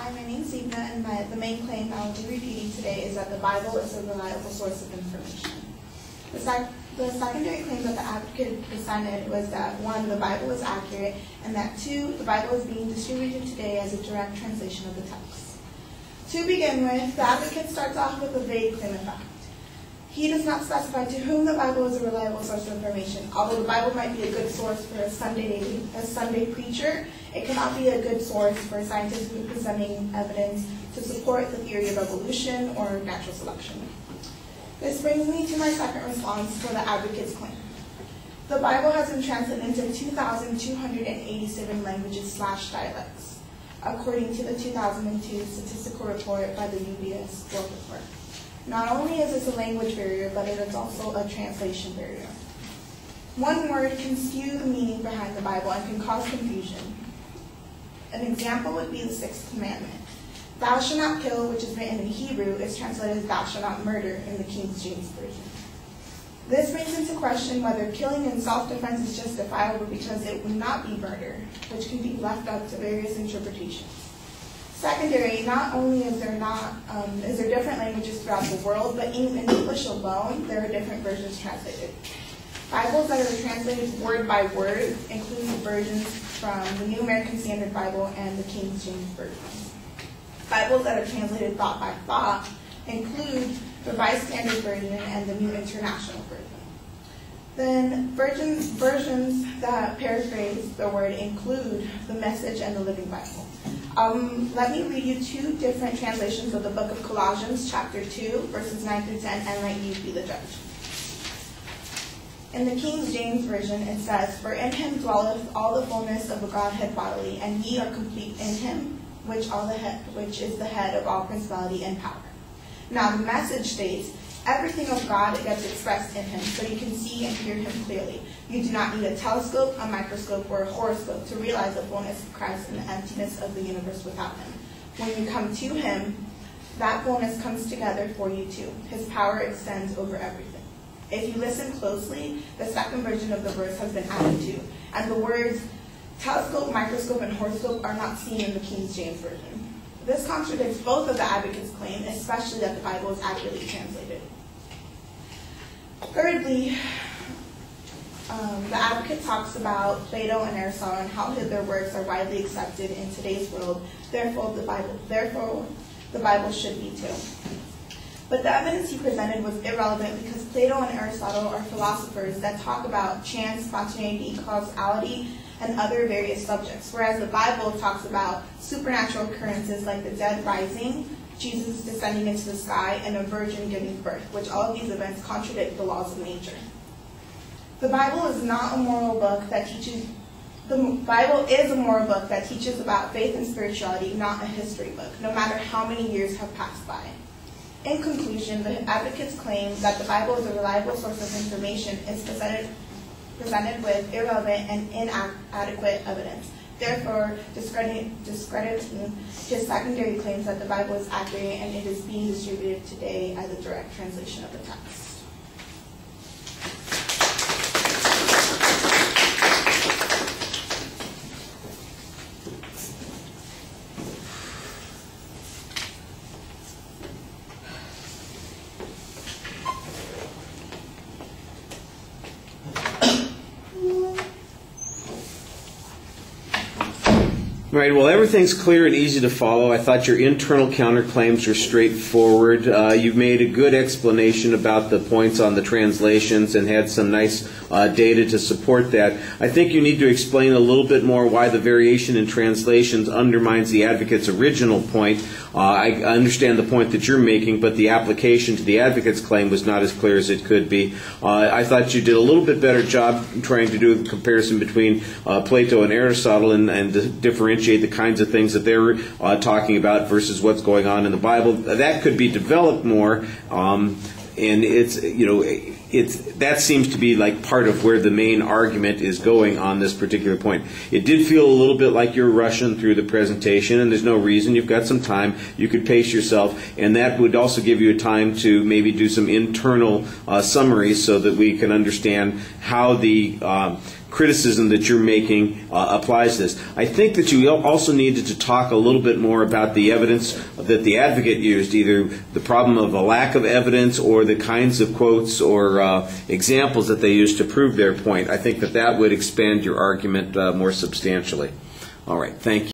Hi, my name is Libna, and the main claim I will be repeating today is that the Bible is a reliable source of information. The secondary claim that the advocate presented was that, 1, the Bible is accurate, and that 2, the Bible is being distributed today as a direct translation of the text. To begin with, the advocate starts off with a vague claim of fact. He does not specify to whom the Bible is a reliable source of information. Although the Bible might be a good source for a Sunday preacher, it cannot be a good source for a scientist who is presenting evidence to support the theory of evolution or natural selection. This brings me to my second response for the advocate's claim. The Bible has been translated into 2,287 languages/dialects, according to the 2002 statistical report by the UBS World Report. Not only is this a language barrier, but it is also a translation barrier. One word can skew the meaning behind the Bible and can cause confusion. An example would be the sixth commandment. Thou shalt not kill, which is written in Hebrew, is translated as thou shalt not murder in the King James Version. This brings into question whether killing in self-defense is justifiable because it would not be murder, which can be left up to various interpretations. Secondary, not only is there different languages throughout the world, but in English alone, there are different versions translated. Bibles that are translated word by word include versions from the New American Standard Bible and the King James Version. Bibles that are translated thought by thought include the Revised Standard Version and the New International Version. Then versions that paraphrase the word include the Message and the Living Bible. Let me read you two different translations of the book of Colossians, chapter 2, verses 9 through 10, and let you be the judge. In the King James Version, it says, "For in him dwelleth all the fullness of the Godhead bodily, and ye are complete in him, which is the head of all principality and power." Now the Message states, "Everything of God gets expressed in him, so you can see and hear him clearly. You do not need a telescope, a microscope, or a horoscope to realize the fullness of Christ and the emptiness of the universe without him. When you come to him, that fullness comes together for you too. His power extends over everything." If you listen closely, the second version of the verse has been added to, and the words telescope, microscope, and horoscope are not seen in the King James Version. This contradicts both of the advocate's claim, especially that the Bible is accurately translated. Thirdly, the advocate talks about Plato and Aristotle and how their works are widely accepted in today's world. Therefore, the Bible should be too. But the evidence he presented was irrelevant because Plato and Aristotle are philosophers that talk about chance, spontaneity, causality, and other various subjects, whereas the Bible talks about supernatural occurrences like the dead rising, Jesus descending into the sky, and a virgin giving birth, which all of these events contradict the laws of nature. The Bible is not a moral book that teaches. The Bible is a moral book that teaches about faith and spirituality, not a history book, no matter how many years have passed by. In conclusion, the advocate's claim that the Bible is a reliable source of information is presented with irrelevant and inadequate evidence, therefore discrediting his secondary claims that the Bible is accurate and it is being distributed today as a direct translation of the text. Right, well, everything's clear and easy to follow. I thought your internal counterclaims were straightforward. You've made a good explanation about the points on the translations and had some nice data to support that. I think you need to explain a little bit more why the variation in translations undermines the advocate's original point. I understand the point that you're making, but the application to the advocate's claim was not as clear as it could be. I thought you did a little bit better job trying to do a comparison between Plato and Aristotle and to differentiate the kinds of things that they're talking about versus what's going on in the Bible. That could be developed more, and that seems to be like part of where the main argument is going on this particular point. It did feel a little bit like you're rushing through the presentation, and there's no reason. You've got some time. You could pace yourself, and that would also give you a time to maybe do some internal summaries so that we can understand how the criticism that you're making applies to this. I think that you also needed to talk a little bit more about the evidence that the advocate used, either the problem of a lack of evidence or the kinds of quotes or examples that they used to prove their point. I think that that would expand your argument more substantially. All right, thank you.